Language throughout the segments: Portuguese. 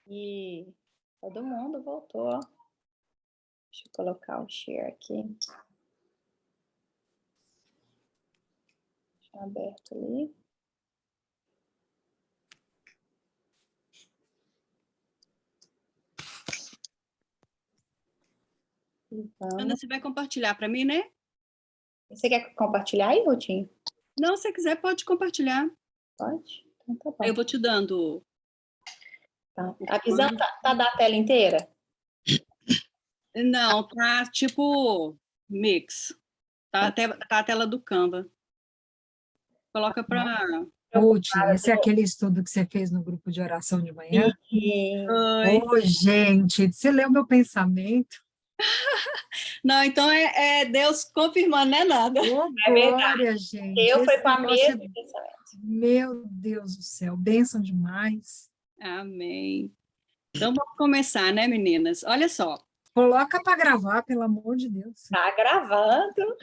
E todo mundo voltou. Deixa eu colocar o share aqui. Deixa aberto ali. Ana, você vai compartilhar para mim, né? Você quer compartilhar aí, Rutinho? Não, se você quiser, pode compartilhar. Pode? Então tá bom. Eu vou te dando. Tá. A visão tá da tela inteira? Não, tá tipo mix. Tá a tela do Canva. Coloca para... Ruth, esse é aquele estudo que você fez no grupo de oração de manhã? Ô, gente, você leu meu pensamento? Não, então é Deus confirmando, não é nada. É verdade. Glória, gente. Eu fui Esse com a negócio mesma pensamento. Meu Deus do céu, bênção demais. Amém. Então vamos começar, né, meninas? Olha só. Coloca para gravar, pelo amor de Deus. Tá gravando.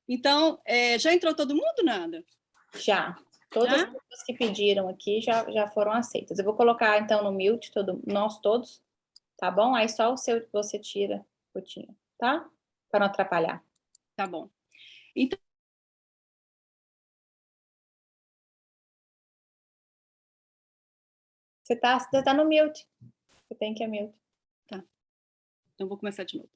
Então, já entrou todo mundo, Nanda? Já. Todas as pessoas que pediram aqui já foram aceitas. Eu vou colocar, então, no mute nós todos, tá bom? Aí só o seu que você tira, Rutinha, tá? Para não atrapalhar. Tá bom. Então, você tá no mute. Você tem que ir mute. Tá. Então, vou começar de novo.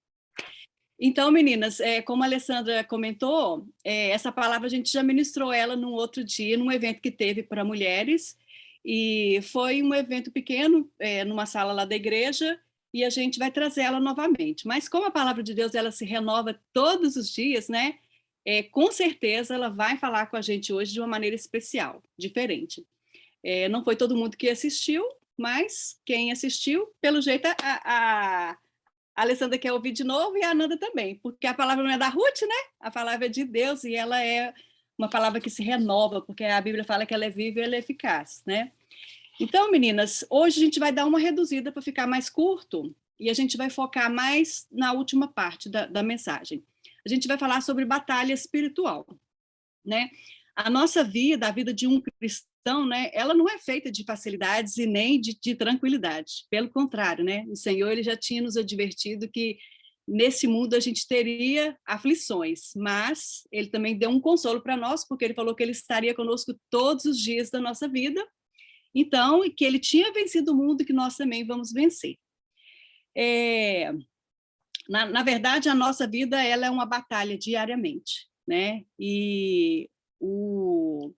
Então, meninas, como a Alessandra comentou, essa palavra a gente já ministrou ela num outro dia, num evento que teve para mulheres, e foi um evento pequeno, numa sala lá da igreja, e a gente vai trazer ela novamente. Mas como a palavra de Deus ela se renova todos os dias, né? Com certeza ela vai falar com a gente hoje de uma maneira especial, diferente. Não foi todo mundo que assistiu, mas quem assistiu, pelo jeito, a Alessandra quer ouvir de novo e a Ananda também, porque a palavra não é da Ruth, né? A palavra é de Deus e ela é uma palavra que se renova, porque a Bíblia fala que ela é viva e ela é eficaz, né? Então, meninas, hoje a gente vai dar uma reduzida para ficar mais curto e a gente vai focar mais na última parte da mensagem. A gente vai falar sobre batalha espiritual, né? A nossa vida, a vida de um cristão, né, ela não é feita de facilidades e nem de tranquilidade. Pelo contrário, né? O Senhor ele já tinha nos advertido que nesse mundo a gente teria aflições, mas ele também deu um consolo para nós, porque ele falou que ele estaria conosco todos os dias da nossa vida. Então, e que ele tinha vencido o mundo e que nós também vamos vencer. Na verdade, a nossa vida ela é uma batalha diariamente, né? E o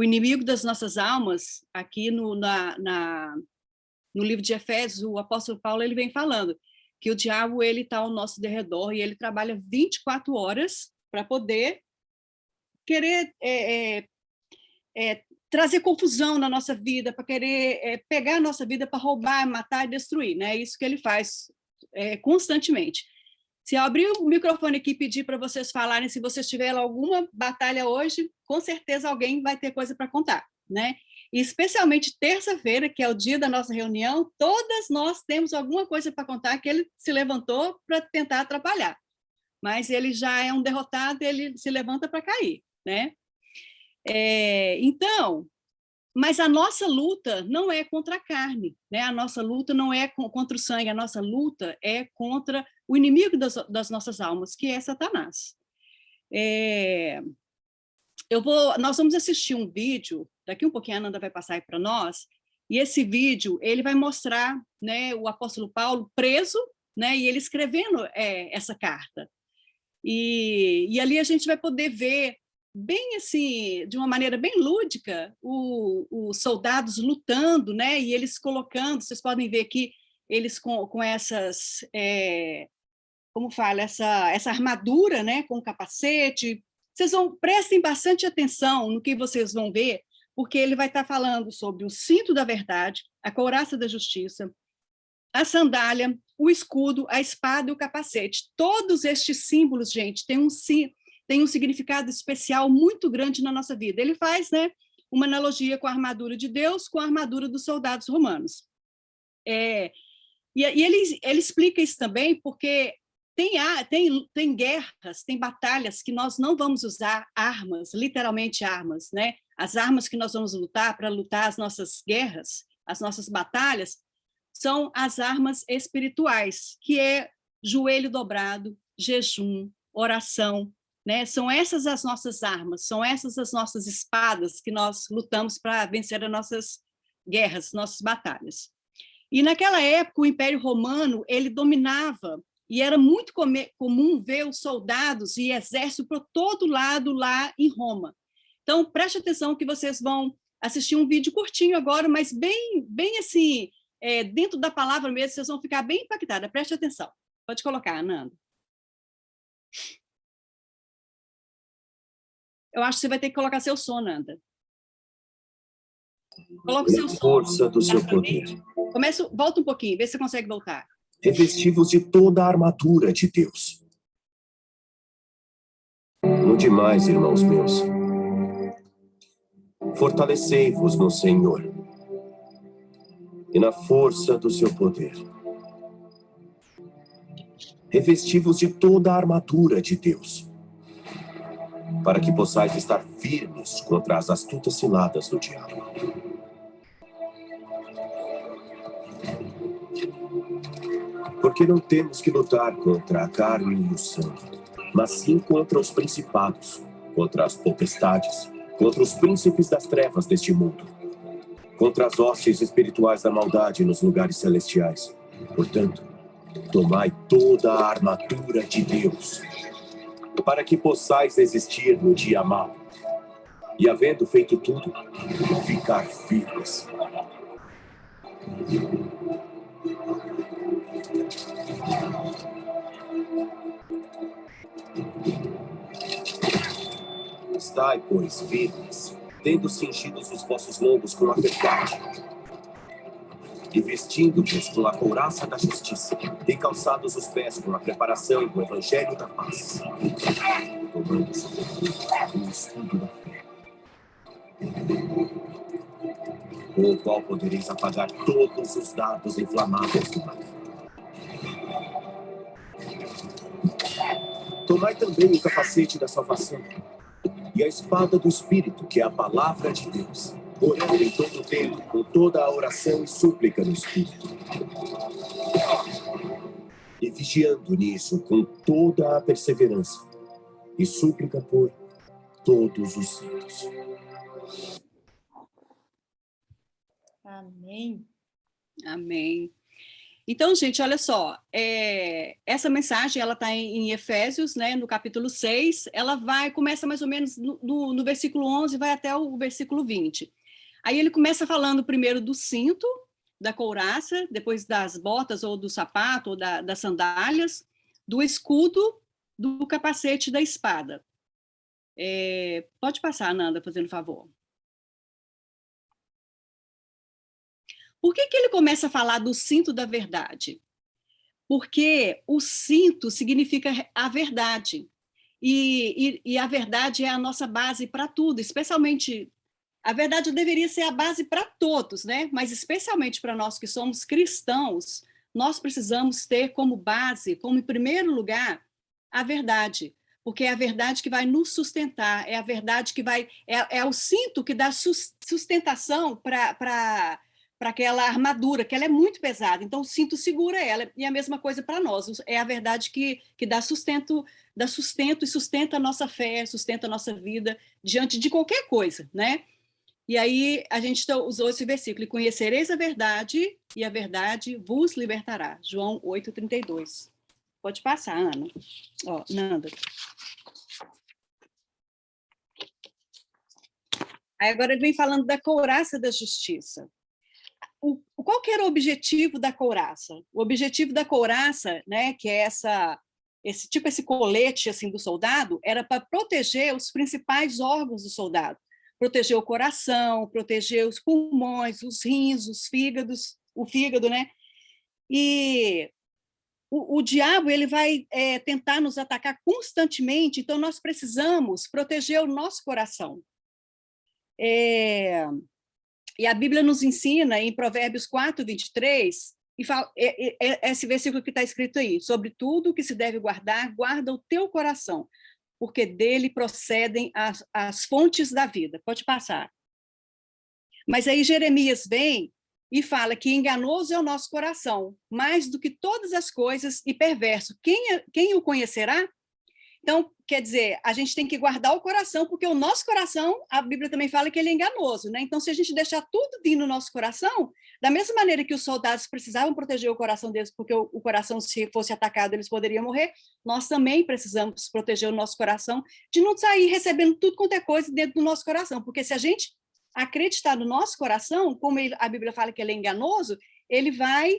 inimigo das nossas almas, aqui no livro de Efésios, o apóstolo Paulo ele vem falando que o diabo ele está ao nosso derredor e ele trabalha 24 horas para poder querer trazer confusão na nossa vida, para querer pegar a nossa vida para roubar, matar e destruir, né? É isso que ele faz constantemente. Se eu abrir o microfone aqui e pedir para vocês falarem, se vocês tiverem alguma batalha hoje, com certeza alguém vai ter coisa para contar, né? E especialmente terça-feira, que é o dia da nossa reunião, todas nós temos alguma coisa para contar que ele se levantou para tentar atrapalhar. Mas ele já é um derrotado, ele se levanta para cair, né? Então, mas a nossa luta não é contra a carne, né? A nossa luta não é contra o sangue, a nossa luta é contra o inimigo das nossas almas, que é Satanás. Nós vamos assistir um vídeo, daqui um pouquinho a Ananda vai passar aí para nós, e esse vídeo ele vai mostrar, né, o apóstolo Paulo preso, né, e ele escrevendo essa carta. E ali a gente vai poder ver bem assim, de uma maneira bem lúdica, os soldados lutando, né? E eles colocando, vocês podem ver aqui, eles com essas, como fala, essa armadura, né? Com capacete. Vocês prestem bastante atenção no que vocês vão ver, porque ele vai estar falando sobre o cinto da verdade, a couraça da justiça, a sandália, o escudo, a espada e o capacete. Todos estes símbolos, gente, têm um significado especial muito grande na nossa vida. Ele faz, né, uma analogia com a armadura de Deus, com a armadura dos soldados romanos. E ele explica isso também porque tem guerras, tem batalhas que nós não vamos usar armas, literalmente armas, né? As armas que nós vamos lutar para lutar as nossas guerras, as nossas batalhas, são as armas espirituais, que é joelho dobrado, jejum, oração, né? São essas as nossas armas, são essas as nossas espadas que nós lutamos para vencer as nossas guerras, nossas batalhas. E naquela época o Império Romano, ele dominava, e era muito comum ver os soldados e exército por todo lado lá em Roma. Então, preste atenção que vocês vão assistir um vídeo curtinho agora, mas bem assim, dentro da palavra mesmo, vocês vão ficar bem impactadas. Preste atenção. Pode colocar, Ananda. Eu acho que você vai ter que colocar seu som, Nanda. Coloca o seu som. Força do seu poder. Volta um pouquinho, vê se você consegue voltar. Revestivos de toda a armadura de Deus. No demais, irmãos meus, fortalecei-vos no Senhor e na força do seu poder. Revestivos de toda a armadura de Deus, para que possais estar firmes contra as astutas ciladas do diabo. Porque não temos que lutar contra a carne e o sangue, mas sim contra os principados, contra as potestades, contra os príncipes das trevas deste mundo, contra as hostes espirituais da maldade nos lugares celestiais. Portanto, tomai toda a armadura de Deus, para que possais resistir no dia mau, e havendo feito tudo, ficar firmes. Estai, pois, firmes, tendo cingidos os vossos lombos com a verdade, e vestindo-vos com a couraça da justiça, e calçados os pés com a preparação do evangelho da paz, tomando sobre o escudo da fé, com o qual podereis apagar todos os dardos inflamados do maligno. Tomai também o capacete da salvação e a espada do Espírito, que é a palavra de Deus, orando em todo o tempo, com toda a oração e súplica no Espírito. E vigiando nisso com toda a perseverança e súplica por todos os santos. Amém. Amém. Então, gente, olha só, essa mensagem, ela está em Efésios, né, no capítulo 6, ela começa mais ou menos no versículo 11, vai até o versículo 20. Aí ele começa falando primeiro do cinto, da couraça, depois das botas ou do sapato ou das sandálias, do escudo, do capacete da espada. Pode passar, Ananda, fazendo favor. Por que ele começa a falar do cinto da verdade? Porque o cinto significa a verdade. E a verdade é a nossa base para tudo, especialmente... A verdade deveria ser a base para todos, né? Mas especialmente para nós que somos cristãos, nós precisamos ter como base, como em primeiro lugar, a verdade. Porque é a verdade que vai nos sustentar, é a verdade que vai... É o cinto que dá sustentação para aquela armadura, que ela é muito pesada, então o cinto segura ela, e a mesma coisa para nós, é a verdade que dá sustento e sustenta a nossa fé, sustenta a nossa vida diante de qualquer coisa, né? E aí a gente usou esse versículo, e conhecereis a verdade, e a verdade vos libertará, João 8:32. Pode passar, Ana. Ó, Nanda. Aí agora ele vem falando da couraça da justiça. Qual que era o objetivo da couraça? O objetivo da couraça, né, que é esse colete assim do soldado, era para proteger os principais órgãos do soldado, proteger o coração, proteger os pulmões, os rins, o fígado, né? E o diabo ele vai tentar nos atacar constantemente, então nós precisamos proteger o nosso coração. E a Bíblia nos ensina, em Provérbios 4:23, e fala, esse versículo que está escrito aí, sobre tudo que se deve guardar, guarda o teu coração, porque dele procedem as fontes da vida. Pode passar. Mas aí Jeremias vem e fala que enganoso é o nosso coração, mais do que todas as coisas, e perverso. Quem o conhecerá? Então, quer dizer, a gente tem que guardar o coração, porque o nosso coração, a Bíblia também fala que ele é enganoso, né? Então, se a gente deixar tudo vir no nosso coração, da mesma maneira que os soldados precisavam proteger o coração deles, porque o coração, se fosse atacado, eles poderiam morrer, nós também precisamos proteger o nosso coração de não sair recebendo tudo quanto é coisa dentro do nosso coração, porque se a gente acreditar no nosso coração, como a Bíblia fala que ele é enganoso, ele vai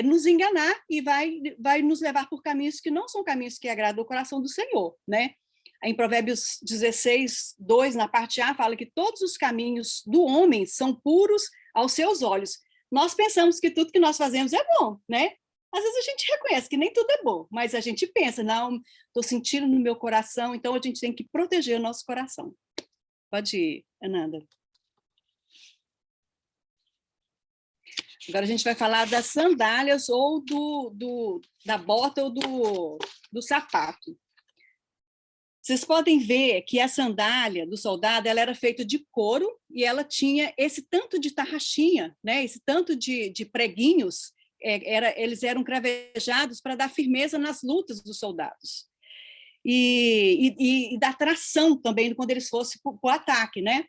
nos enganar e vai nos levar por caminhos que não são caminhos que agradam o coração do Senhor, né? Em Provérbios 16, 2, na parte A, fala que todos os caminhos do homem são puros aos seus olhos. Nós pensamos que tudo que nós fazemos é bom, né? Às vezes a gente reconhece que nem tudo é bom, mas a gente pensa, não, estou sentindo no meu coração, então a gente tem que proteger o nosso coração. Pode ir, Ananda. Agora a gente vai falar das sandálias ou da bota ou do sapato. Vocês podem ver que a sandália do soldado ela era feita de couro e ela tinha esse tanto de tarraxinha, né? Esse tanto de preguinhos, eles eram cravejados para dar firmeza nas lutas dos soldados. E dar tração também quando eles fossem para o ataque, né?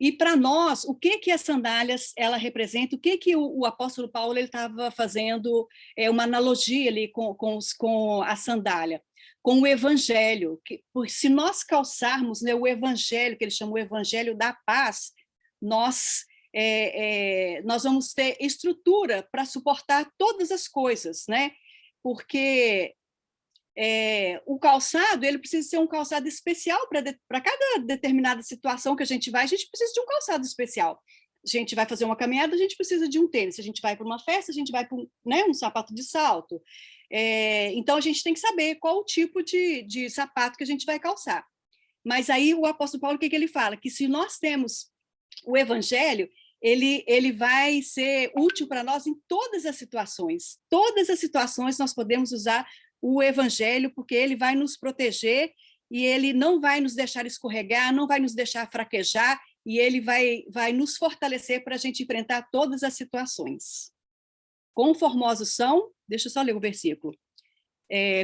E para nós, o que as sandálias ela representa? O que o apóstolo Paulo ele estava fazendo uma analogia ali com a sandália, com o evangelho? Se nós calçarmos, né, o evangelho, que ele chama o evangelho da paz, nós vamos ter estrutura para suportar todas as coisas, né? Porque o calçado ele precisa ser um calçado especial para cada determinada situação que a gente precisa de um calçado especial. A gente vai fazer uma caminhada, a gente precisa de um tênis. Se a gente vai para uma festa, a gente vai para um sapato de salto. Então, a gente tem que saber qual o tipo de sapato que a gente vai calçar. Mas aí o apóstolo Paulo, o que ele fala? Que se nós temos o evangelho, ele vai ser útil para nós em todas as situações. Todas as situações nós podemos usar o evangelho, porque ele vai nos proteger e ele não vai nos deixar escorregar, não vai nos deixar fraquejar, e ele vai nos fortalecer para a gente enfrentar todas as situações. Quão formosos são, deixa eu só ler o versículo,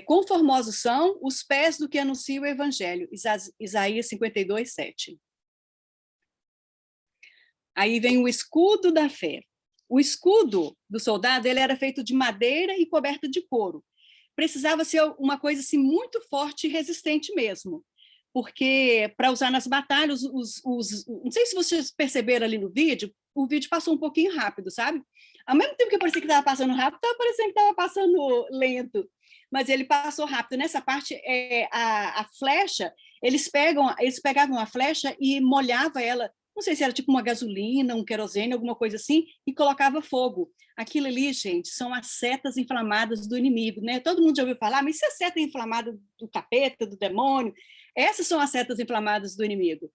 quão formosos são os pés do que anuncia o evangelho, Isaías 52, 7. Aí vem o escudo da fé. O escudo do soldado ele era feito de madeira e coberto de couro. Precisava ser uma coisa assim, muito forte e resistente mesmo, porque para usar nas batalhas, não sei se vocês perceberam ali no vídeo, o vídeo passou um pouquinho rápido, sabe? Ao mesmo tempo que parecia que estava passando rápido, estava parecendo que estava passando lento, mas ele passou rápido. Nessa parte, a flecha, eles pegavam a flecha e molhavam ela, não sei se era tipo uma gasolina, um querosene, alguma coisa assim, e colocava fogo. Aquilo ali, gente, são as setas inflamadas do inimigo, né? Todo mundo já ouviu falar, mas isso é seta inflamada do capeta, do demônio? Essas são as setas inflamadas do inimigo.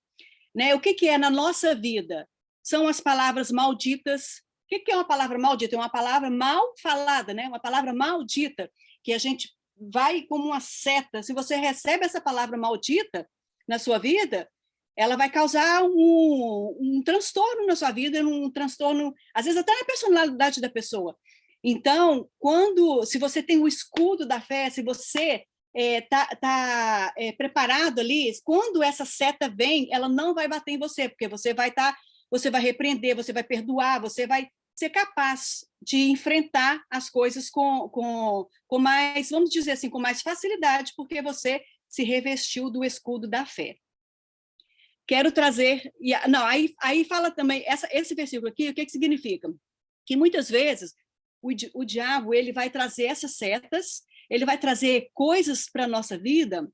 Né? O que é na nossa vida? São as palavras malditas. O que é uma palavra maldita? É uma palavra mal falada, né? Uma palavra maldita, que a gente vai como uma seta. Se você recebe essa palavra maldita na sua vida, ela vai causar um transtorno na sua vida, um transtorno, às vezes até na personalidade da pessoa. Então, se você tem o escudo da fé, se você está preparado ali, quando essa seta vem, ela não vai bater em você, porque você vai repreender, você vai perdoar, você vai ser capaz de enfrentar as coisas com mais, vamos dizer assim, com mais facilidade, porque você se revestiu do escudo da fé. Quero trazer... Aí fala também, esse versículo aqui, o que significa? Que muitas vezes o diabo ele vai trazer essas setas, ele vai trazer coisas para a nossa vida,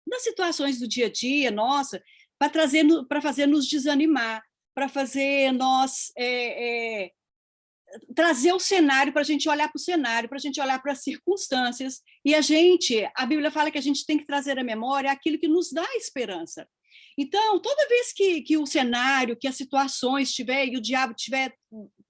nas situações do dia a dia, nossa, para fazer nos desanimar, para fazer nós... trazer o cenário, para a gente olhar para o cenário, para a gente olhar para as circunstâncias, e a Bíblia fala que a gente tem que trazer à memória aquilo que nos dá esperança. Então, toda vez que o cenário, que as situações estiver, e o diabo estiver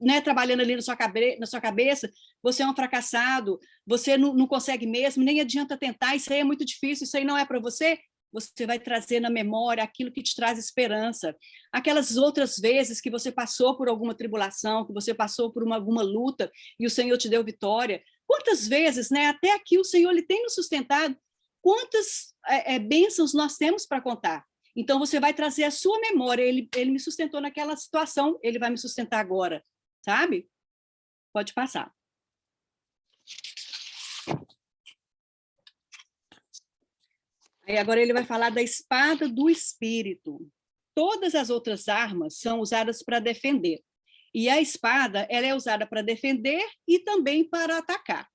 né, trabalhando ali na sua cabeça, você é um fracassado, você não consegue mesmo, nem adianta tentar, isso aí é muito difícil, isso aí não é para você, você vai trazer na memória aquilo que te traz esperança. Aquelas outras vezes que você passou por alguma tribulação, que você passou por alguma luta e o Senhor te deu vitória. Quantas vezes, né, até aqui o Senhor ele tem nos sustentado, quantas bênçãos nós temos para contar. Então, você vai trazer a sua memória, ele me sustentou naquela situação, ele vai me sustentar agora, sabe? Pode passar. Aí agora ele vai falar da espada do Espírito. Todas as outras armas são usadas para defender. E a espada, ela é usada para defender e também para atacar.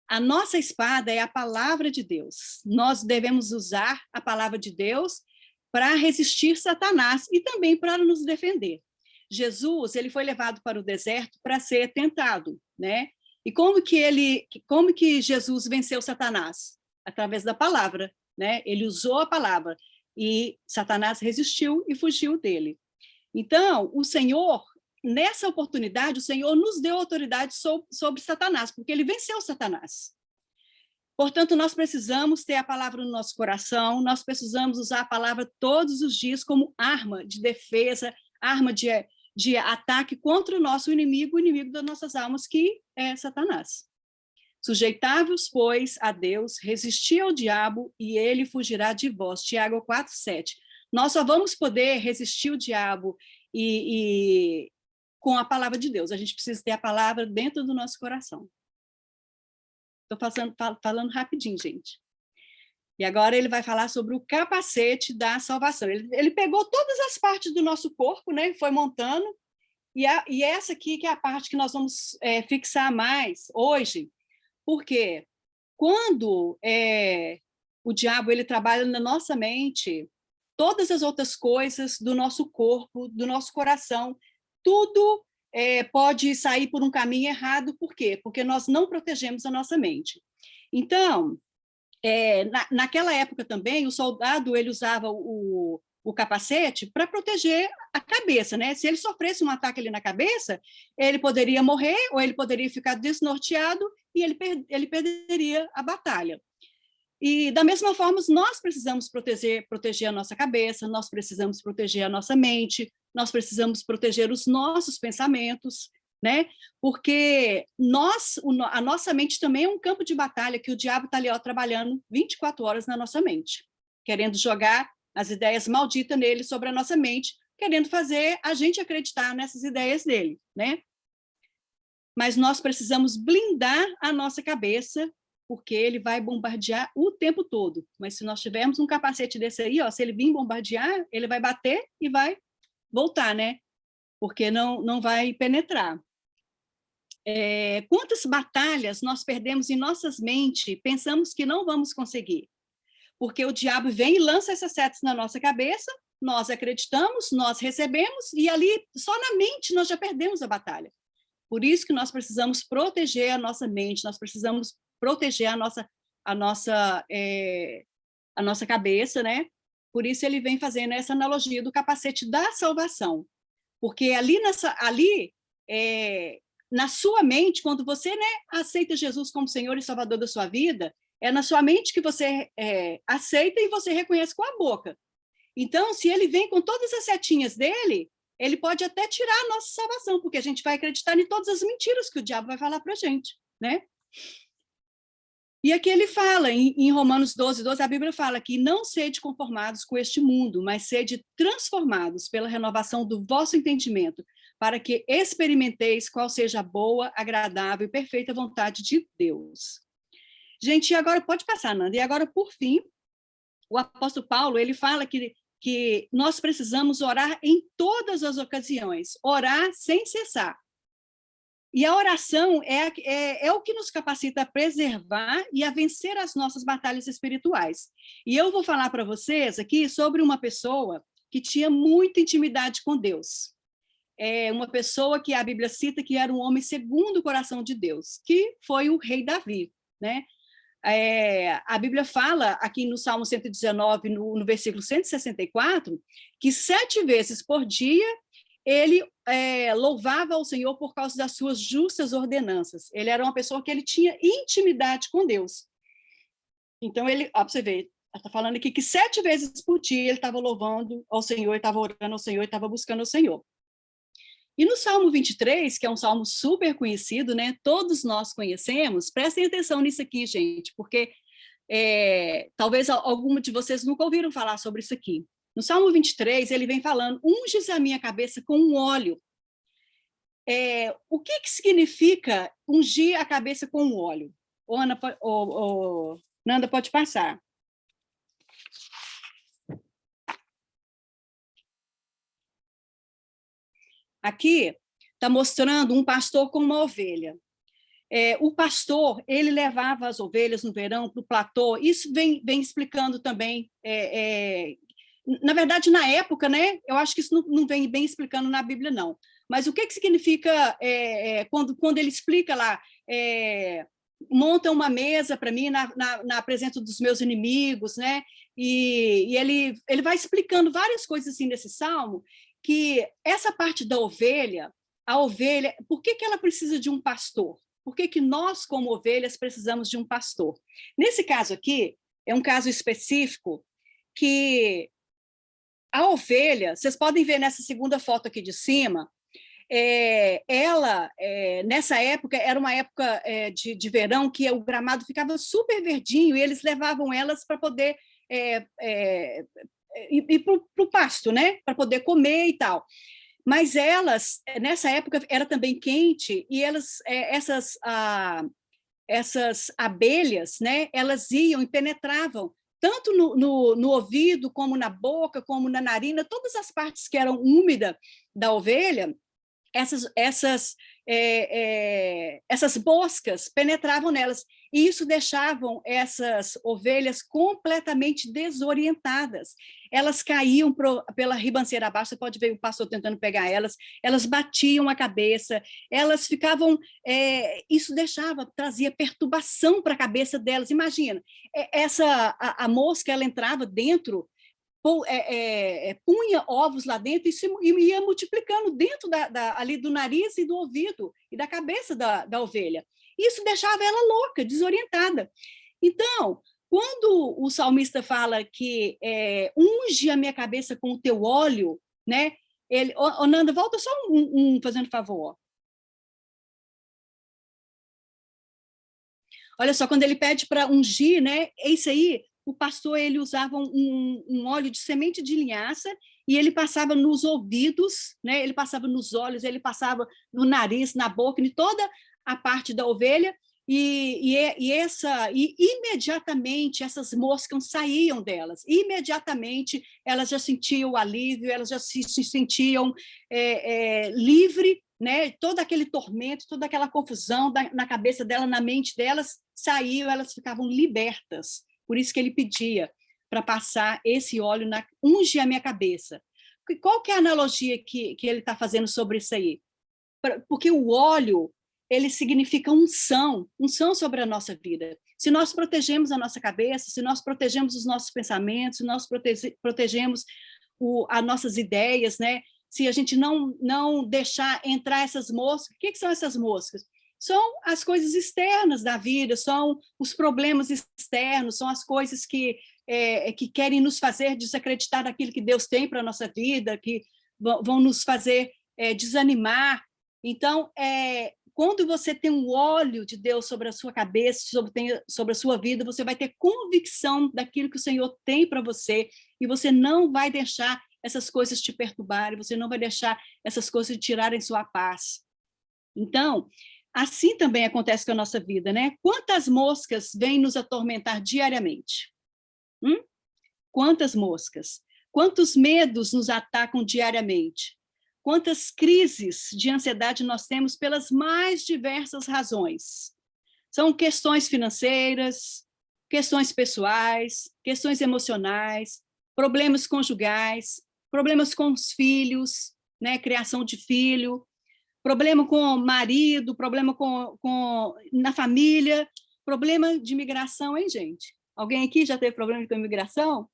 A nossa espada é a palavra de Deus. Nós devemos usar a palavra de Deus para resistir Satanás e também para nos defender. Jesus, ele foi levado para o deserto para ser tentado, né? E como que Jesus venceu Satanás? Através da palavra, né? Ele usou a palavra e Satanás resistiu e fugiu dele. Então, o Senhor, nessa oportunidade, o Senhor nos deu autoridade sobre Satanás, porque ele venceu Satanás. Portanto, nós precisamos ter a palavra no nosso coração, nós precisamos usar a palavra todos os dias como arma de defesa, arma de ataque contra o nosso inimigo, o inimigo das nossas almas, que é Satanás. Sujeitai-vos, pois, a Deus, resisti ao diabo e ele fugirá de vós. Tiago 4:7. Nós só vamos poder resistir o diabo com a palavra de Deus. A gente precisa ter a palavra dentro do nosso coração. Estou falando rapidinho, gente. E agora ele vai falar sobre o capacete da salvação. Ele pegou todas as partes do nosso corpo, né? Foi montando. E essa aqui que é a parte que nós vamos fixar mais hoje. Porque quando o diabo ele trabalha na nossa mente, todas as outras coisas do nosso corpo, do nosso coração, tudo pode sair por um caminho errado. Por quê? Porque nós não protegemos a nossa mente. Então, naquela época também, o soldado ele usava o capacete para proteger a cabeça, né? Se ele sofresse um ataque ali na cabeça, ele poderia morrer ou ele poderia ficar desnorteado e ele perderia a batalha. E, da mesma forma, nós precisamos proteger a nossa cabeça, nós precisamos proteger a nossa mente, nós precisamos proteger os nossos pensamentos, né? Porque a nossa mente também é um campo de batalha que o diabo está ali trabalhando 24 horas na nossa mente, querendo jogar as ideias malditas nele sobre a nossa mente, querendo fazer a gente acreditar nessas ideias dele, né? Mas nós precisamos blindar a nossa cabeça, porque ele vai bombardear o tempo todo. Mas se nós tivermos um capacete desse aí, se ele vir bombardear, ele vai bater e vai voltar, né? Porque não vai penetrar. Quantas batalhas nós perdemos em nossas mentes, pensamos que não vamos conseguir? Porque o diabo vem e lança essas setas na nossa cabeça, nós acreditamos, nós recebemos, e ali, só na mente, nós já perdemos a batalha. Por isso que nós precisamos proteger a nossa mente, nós precisamos proteger a nossa cabeça, né? Por isso ele vem fazendo essa analogia do capacete da salvação. Porque na sua mente, quando você, né, aceita Jesus como Senhor e Salvador da sua vida, é na sua mente que você aceita e você reconhece com a boca. Então, se ele vem com todas as setinhas dele, ele pode até tirar a nossa salvação, porque a gente vai acreditar em todas as mentiras que o diabo vai falar para a gente, né? E aqui ele fala, em Romanos 12:12, a Bíblia fala que não sede conformados com este mundo, mas sede transformados pela renovação do vosso entendimento, para que experimenteis qual seja a boa, agradável e perfeita vontade de Deus. Gente, e agora, pode passar, Nanda, e agora, por fim, o apóstolo Paulo, ele fala que nós precisamos orar em todas as ocasiões, orar sem cessar. E a oração é o que nos capacita a preservar e a vencer as nossas batalhas espirituais. E eu vou falar para vocês aqui sobre uma pessoa que tinha muita intimidade com Deus. Uma pessoa que a Bíblia cita que era um homem segundo o coração de Deus, que foi o rei Davi, né? A Bíblia fala aqui no Salmo 119, no versículo 164, que 7 vezes por dia ele louvava ao Senhor por causa das suas justas ordenanças. Ele era uma pessoa que ele tinha intimidade com Deus. Então, você vê, está falando aqui que 7 vezes por dia ele estava louvando ao Senhor, estava orando ao Senhor, estava buscando ao Senhor. E no Salmo 23, que é um salmo super conhecido, né? Todos nós conhecemos, prestem atenção nisso aqui, gente, porque talvez algum de vocês nunca ouviram falar sobre isso aqui. No Salmo 23, ele vem falando, unges a minha cabeça com um óleo. O que significa ungir a cabeça com um óleo? Nanda, pode passar. Aqui está mostrando um pastor com uma ovelha. O pastor, ele levava as ovelhas no verão para o platô. Isso vem explicando também. Na verdade, na época, né? Eu acho que isso não vem bem explicando na Bíblia, não. Mas o que significa quando ele explica lá, monta uma mesa para mim na presença dos meus inimigos, né? E ele vai explicando várias coisas assim nesse salmo, que essa parte da ovelha, a ovelha, por que ela precisa de um pastor? Por que nós, como ovelhas, precisamos de um pastor? Nesse caso aqui, é um caso específico que a ovelha, vocês podem ver nessa segunda foto aqui de cima, nessa época, era uma época de verão que o gramado ficava super verdinho e eles levavam elas para poder ir para o pasto, né? Para poder comer e tal. Mas elas, nessa época, era também quente e essas abelhas, né? Elas iam e penetravam tanto no ouvido, como na boca, como na narina, todas as partes que eram úmidas da ovelha, essas moscas penetravam nelas, e isso deixavam essas ovelhas completamente desorientadas. Elas caíam pela ribanceira abaixo, você pode ver o pastor tentando pegar elas batiam a cabeça, elas ficavam... isso trazia perturbação para a cabeça delas. Imagina, a mosca, ela entrava dentro, punha ovos lá dentro e ia multiplicando dentro ali do nariz e do ouvido e da cabeça da ovelha. Isso deixava ela louca, desorientada. Então, quando o salmista fala que unge a minha cabeça com o teu óleo, né? Nanda, volta só fazendo favor. Olha só, quando ele pede para ungir, né? É isso aí. O pastor, ele usava um óleo de semente de linhaça e ele passava nos ouvidos, né? Ele passava nos olhos, ele passava no nariz, na boca, em toda a parte da ovelha, e imediatamente essas moscas saíam delas, imediatamente elas já sentiam o alívio, elas já se sentiam livre, né? Todo aquele tormento, toda aquela confusão na cabeça dela, na mente delas, saiu, elas ficavam libertas. Por isso que ele pedia para passar esse óleo, unge a minha cabeça. Qual que é a analogia que ele está fazendo sobre isso aí? Porque o óleo, ele significa unção sobre a nossa vida. Se nós protegemos a nossa cabeça, se nós protegemos os nossos pensamentos, se nós protegemos as nossas ideias, né? Se a gente não deixar entrar essas moscas, o que são essas moscas? São as coisas externas da vida, são os problemas externos, são as coisas que querem nos fazer desacreditar daquilo que Deus tem para a nossa vida, que vão nos fazer desanimar. Então, quando você tem um óleo de Deus sobre a sua cabeça, sobre a sua vida, você vai ter convicção daquilo que o Senhor tem para você, e você não vai deixar essas coisas te perturbarem, você não vai deixar essas coisas tirarem sua paz. Então, assim também acontece com a nossa vida, né? Quantas moscas vêm nos atormentar diariamente? Quantas moscas? Quantos medos nos atacam diariamente? Quantas crises de ansiedade nós temos pelas mais diversas razões? São questões financeiras, questões pessoais, questões emocionais, problemas conjugais, problemas com os filhos, né? Criação de filho, problema com o marido, problema na família, problema de imigração, hein, gente? Alguém aqui já teve problema com imigração?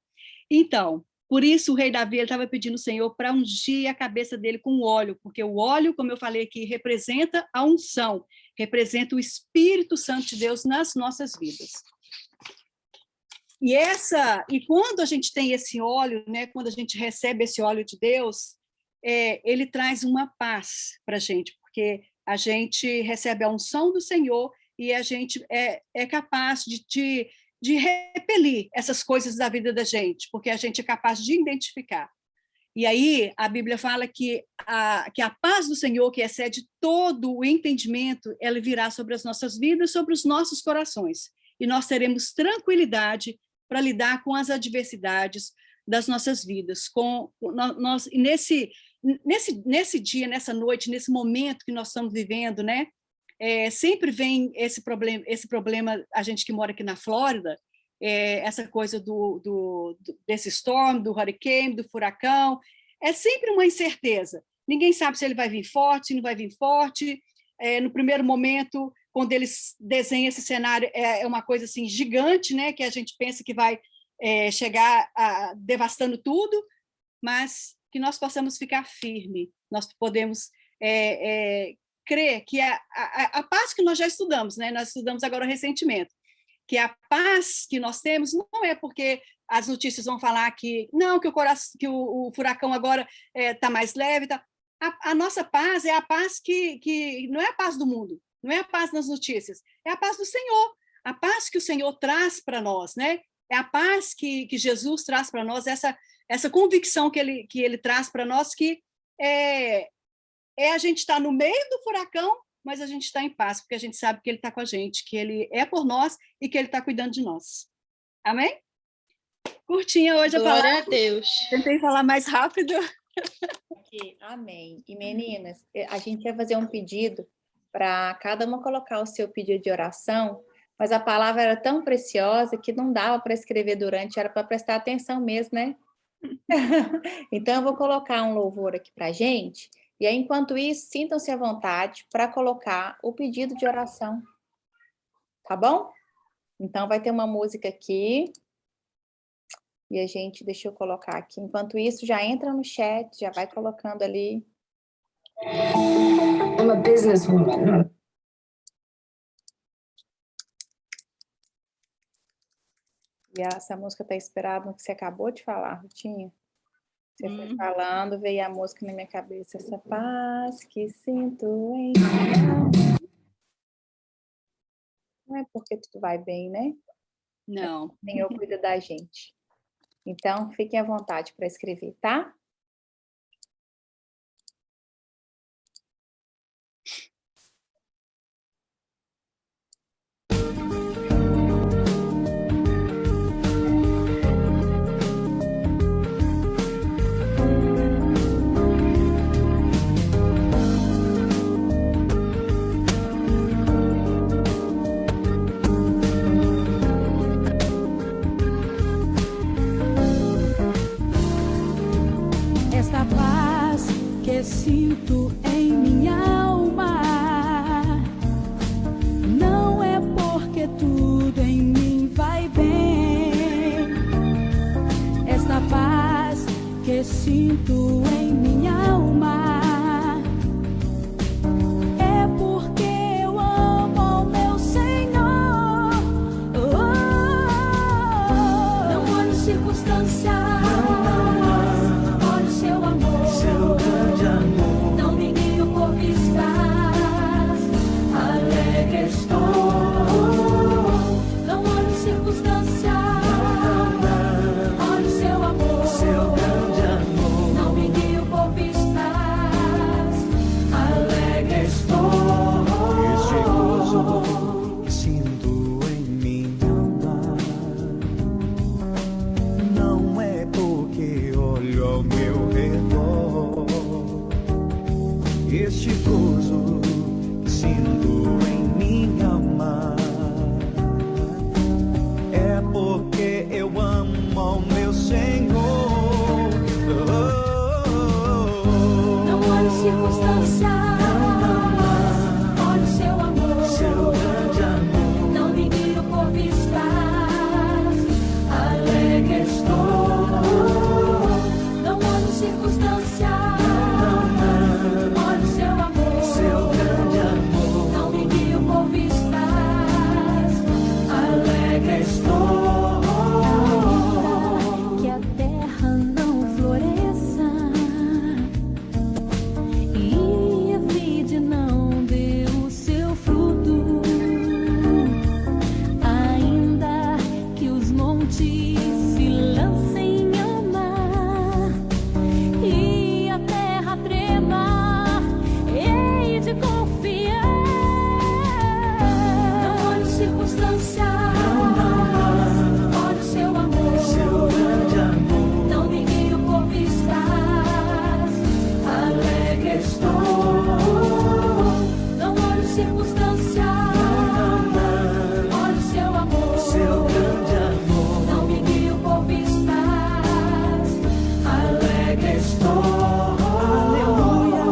Então, Por isso o rei Davi estava pedindo ao Senhor para ungir a cabeça dele com óleo, porque o óleo, como eu falei aqui, representa a unção, representa o Espírito Santo de Deus nas nossas vidas. E quando a gente tem esse óleo, né, quando a gente recebe esse óleo de Deus, ele traz uma paz para a gente, porque a gente recebe a unção do Senhor e a gente é capaz de repelir essas coisas da vida da gente, porque a gente é capaz de identificar. E aí a Bíblia fala que a paz do Senhor, que excede todo o entendimento, ela virá sobre as nossas vidas, sobre os nossos corações. E nós teremos tranquilidade para lidar com as adversidades das nossas vidas. Nesse dia, nessa noite, nesse momento que nós estamos vivendo, né? Sempre vem esse problema, a gente que mora aqui na Flórida, essa coisa desse storm, do hurricane, do furacão, é sempre uma incerteza. Ninguém sabe se ele vai vir forte, se não vai vir forte. No primeiro momento, quando eles desenham esse cenário, é uma coisa assim gigante, né, que a gente pensa que vai chegar devastando tudo, mas que nós possamos ficar firmes, nós podemos crer que a paz que nós já estudamos, né, nós estudamos agora recentemente, que a paz que nós temos não é porque as notícias vão falar que o furacão agora está mais leve. Tá. A nossa paz é a paz que não é a paz do mundo, não é a paz nas notícias, é a paz do Senhor, a paz que o Senhor traz para nós, né? É a paz que Jesus traz para nós, essa convicção que ele traz para nós, que a gente está no meio do furacão, mas a gente está em paz, porque a gente sabe que ele está com a gente, que ele é por nós e que ele está cuidando de nós. Amém? Curtinha hoje a palavra. Glória a Deus. Tentei falar mais rápido. Amém. E meninas, a gente vai fazer um pedido para cada uma colocar o seu pedido de oração, mas a palavra era tão preciosa que não dava para escrever durante, era para prestar atenção mesmo, né? Então eu vou colocar um louvor aqui para a gente. E aí, enquanto isso, sintam-se à vontade para colocar o pedido de oração. Tá bom? Então, vai ter uma música aqui. E a gente, deixa eu colocar aqui. Enquanto isso, já entra no chat, já vai colocando ali. I'm a businesswoman. E essa música está inspirada no que você acabou de falar, Rutinha. Você foi falando, veio a música na minha cabeça. Essa paz que sinto em mim. Não é porque tudo vai bem, né? Não. O Senhor cuida da gente. Então, fiquem à vontade para escrever, tá? Sinto em minha alma, não é porque tudo em mim vai bem. Esta paz que sinto em minha alma é porque eu amo ao meu Senhor. Não olho circunstâncias, olho seu amor. Não me guio por vistas, alegre estou. Não olho circunstâncias, olho seu amor. Seu grande amor. Não me guio por vistas, alegre estou. Este gozo que sinto em minha alma não é porque olho ao meu redor. Este gozo que sinto em minha alma é porque eu amo ao meu Senhor. Não olho circunstâncias, olho seu amor. Seu grande amor. Não me guio por vistas, alegre estou. estou. Não olho circunstância, olho seu amor, seu grande amor. não me guio por vistas, alegre estou. Aleluia,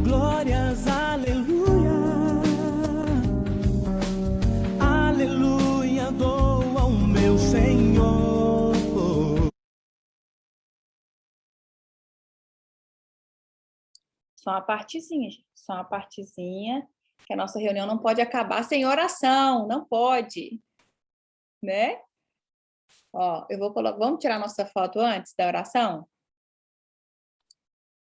glórias, aleluia. Aleluia, dou ao meu Senhor. Só uma partezinha, gente. Só uma partezinha, que a nossa reunião não pode acabar sem oração, não pode, né? Ó, eu vou colocar. Vamos tirar nossa foto antes da oração?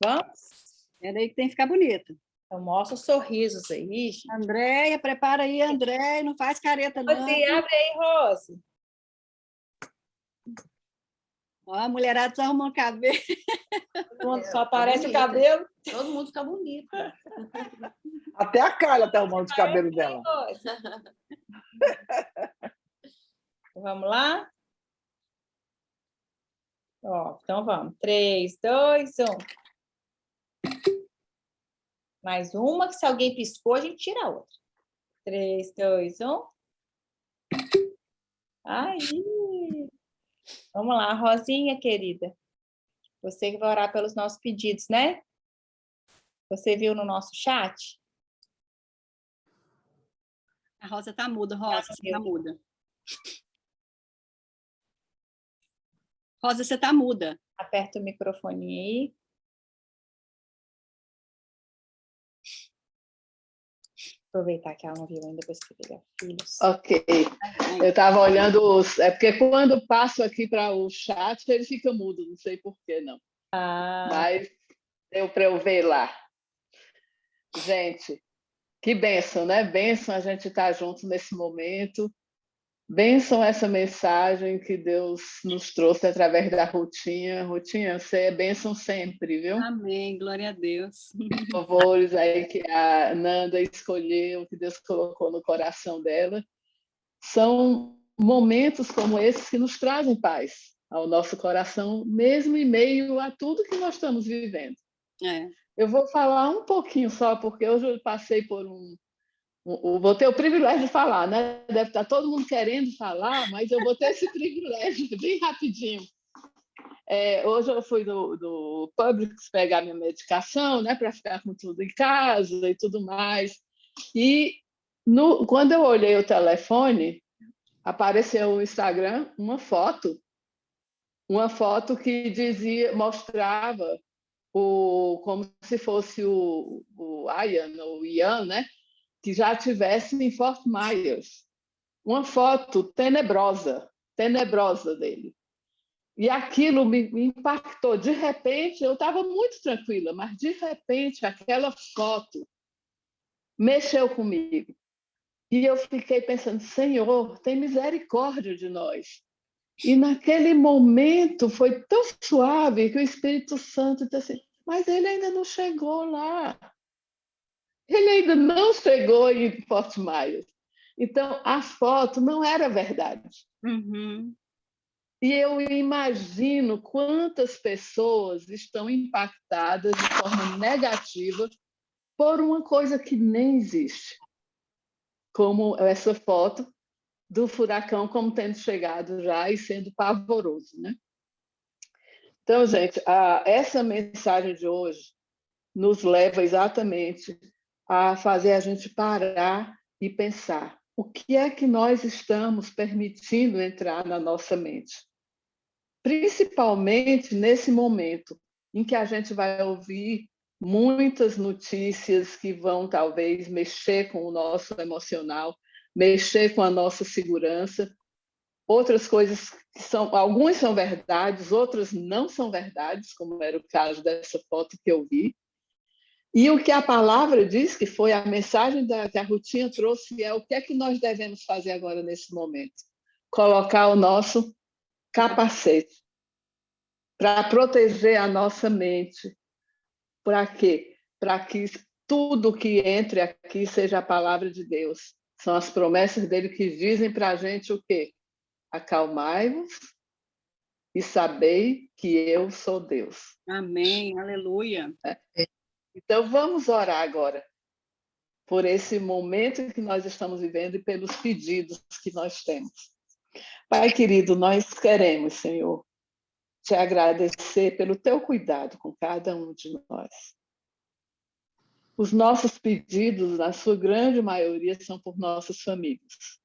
Vamos? É daí que tem que ficar bonito. Então, mostra os sorrisos aí, gente. Andréia, prepara aí, Andréia, não faz careta não. Rose, abre aí, Rose. Ó, a mulherada tá arrumando cabelo. Só aparece o cabelo. Todo mundo fica bonito. Até a Carla tá arrumando os cabelos dela. Rose. Vamos lá? Ó, então vamos. 3, 2, 1. Mais uma, que se alguém piscou, a gente tira a outra. 3, 2, 1. Aí. Vamos lá, Rosinha, querida. Você que vai orar pelos nossos pedidos, né? Você viu no nosso chat? A Rosa tá muda, Rosa, você tá muda. Rosa, você tá muda. Aperta o microfone aí. Aproveitar que ela não viu ainda, depois que pegar filhos. Ok. Eu estava olhando os. É porque quando passo aqui para o chat, ele fica mudo, não sei por que não. Mas deu para eu ver lá. Gente, que bênção, né? Bênção a gente estar junto nesse momento. Bênção essa mensagem que Deus nos trouxe através da Rutinha. Rutinha, você é bênção sempre, viu? Amém, glória a Deus. Louvores aí que a Nanda escolheu, que Deus colocou no coração dela. São momentos como esses que nos trazem paz ao nosso coração, mesmo em meio a tudo que nós estamos vivendo. É. Eu vou falar um pouquinho só, porque hoje eu passei por vou ter o privilégio de falar, né? Deve estar todo mundo querendo falar, mas eu vou ter esse privilégio bem rapidinho. Hoje eu fui do Publix pegar minha medicação, né? Para ficar com tudo em casa e tudo mais. E quando eu olhei o telefone, apareceu no Instagram uma foto que mostrava como se fosse o Ian, ou Ian, né? Que já estivesse em Fort Myers. Uma foto tenebrosa dele. E aquilo me impactou. De repente, eu estava muito tranquila, mas de repente aquela foto mexeu comigo. E eu fiquei pensando, Senhor, tem misericórdia de nós. E naquele momento foi tão suave que o Espírito Santo disse assim, mas ele ainda não chegou lá. Ele ainda não chegou em Fort Myers. Então, a foto não era verdade. Uhum. E eu imagino quantas pessoas estão impactadas de forma negativa por uma coisa que nem existe, como essa foto do furacão como tendo chegado já e sendo pavoroso, né? Então, gente, essa mensagem de hoje nos leva exatamente a fazer a gente parar e pensar o que é que nós estamos permitindo entrar na nossa mente. Principalmente nesse momento em que a gente vai ouvir muitas notícias que vão talvez mexer com o nosso emocional, mexer com a nossa segurança, outras coisas algumas são verdades, outras não são verdades, como era o caso dessa foto que eu vi. E o que a palavra diz, que foi a mensagem que a Rutinha trouxe, é o que é que nós devemos fazer agora nesse momento? Colocar o nosso capacete para proteger a nossa mente. Para quê? Para que tudo que entre aqui seja a palavra de Deus. São as promessas dele que dizem para a gente o quê? Acalmai-vos e sabei que eu sou Deus. Amém, aleluia. Então, vamos orar agora por esse momento que nós estamos vivendo e pelos pedidos que nós temos. Pai querido, nós queremos, Senhor, te agradecer pelo teu cuidado com cada um de nós. Os nossos pedidos, na sua grande maioria, são por nossas famílias.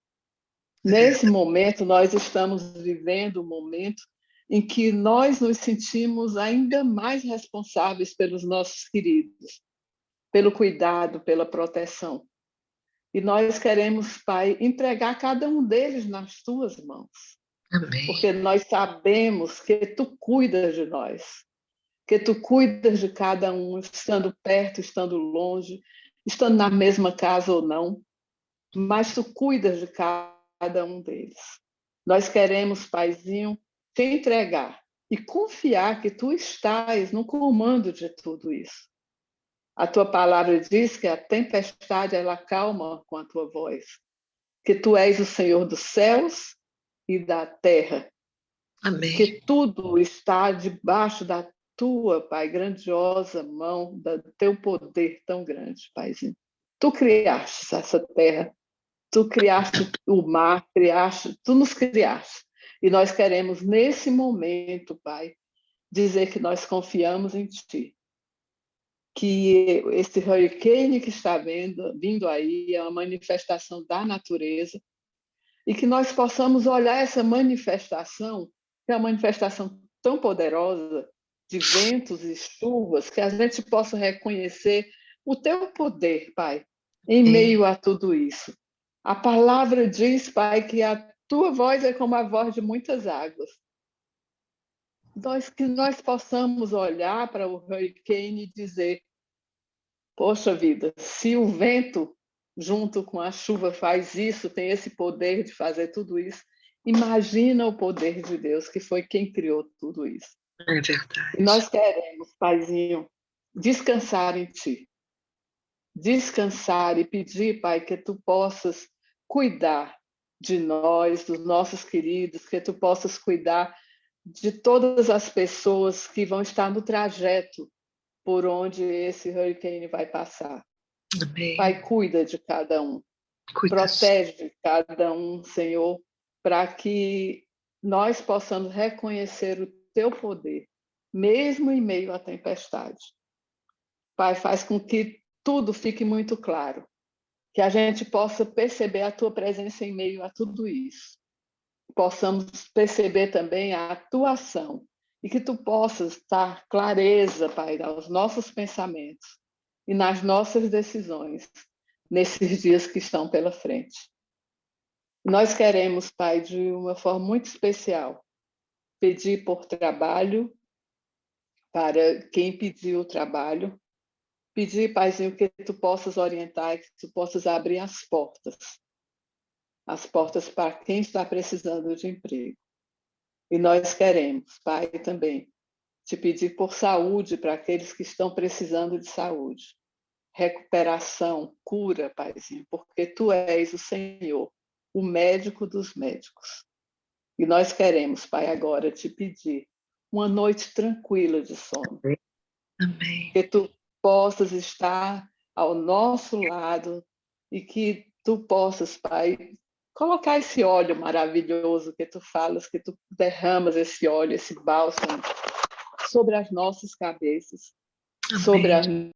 Nesse momento, nós estamos vivendo um momento em que nós nos sentimos ainda mais responsáveis pelos nossos queridos, pelo cuidado, pela proteção. E nós queremos, Pai, entregar cada um deles nas tuas mãos. Amém. Porque nós sabemos que tu cuidas de nós, que tu cuidas de cada um, estando perto, estando longe, estando na mesma casa ou não, mas tu cuidas de cada um deles. Nós queremos, Paizinho, te entregar e confiar que tu estás no comando de tudo isso. A tua palavra diz que a tempestade ela calma com a tua voz, que tu és o Senhor dos céus e da terra. Amém. Que tudo está debaixo da tua, Pai, grandiosa mão, do teu poder tão grande, Paizinho. Tu criaste essa terra, tu criaste o mar, tu nos criaste. E nós queremos, nesse momento, Pai, dizer que nós confiamos em Ti. Que esse hurricane que está vindo aí é uma manifestação da natureza e que nós possamos olhar essa manifestação, que é uma manifestação tão poderosa de ventos e chuvas, que a gente possa reconhecer o Teu poder, Pai, em meio a tudo isso. A palavra diz, Pai, que a Tua voz é como a voz de muitas águas. Que nós possamos olhar para o hurricane e dizer: poxa vida, se o vento junto com a chuva faz isso, tem esse poder de fazer tudo isso, imagina o poder de Deus, que foi quem criou tudo isso. É verdade. E nós queremos, Paizinho, descansar em Ti. Descansar e pedir, Pai, que Tu possas cuidar de nós, dos nossos queridos, que Tu possas cuidar de todas as pessoas que vão estar no trajeto por onde esse hurricane vai passar. Amém. Pai, cuida de cada um. Protege cada um, Senhor, para que nós possamos reconhecer o Teu poder, mesmo em meio à tempestade. Pai, faz com que tudo fique muito claro, que a gente possa perceber a Tua presença em meio a tudo isso. Possamos perceber também a Tua ação e que Tu possas dar clareza, Pai, aos nossos pensamentos e nas nossas decisões nesses dias que estão pela frente. Nós queremos, Pai, de uma forma muito especial, pedir por trabalho para quem pediu o trabalho, pedir, Paizinho, que Tu possas orientar, que Tu possas abrir as portas para quem está precisando de emprego. E nós queremos, Pai, também te pedir por saúde para aqueles que estão precisando de saúde. Recuperação, cura, Paizinho, porque Tu és o Senhor, o médico dos médicos. E nós queremos, Pai, agora te pedir uma noite tranquila de sono. Amém. Que Tu possas estar ao nosso lado e que Tu possas, Pai, colocar esse óleo maravilhoso que Tu falas, que Tu derramas esse óleo, esse bálsamo sobre as nossas cabeças, Amém. sobre as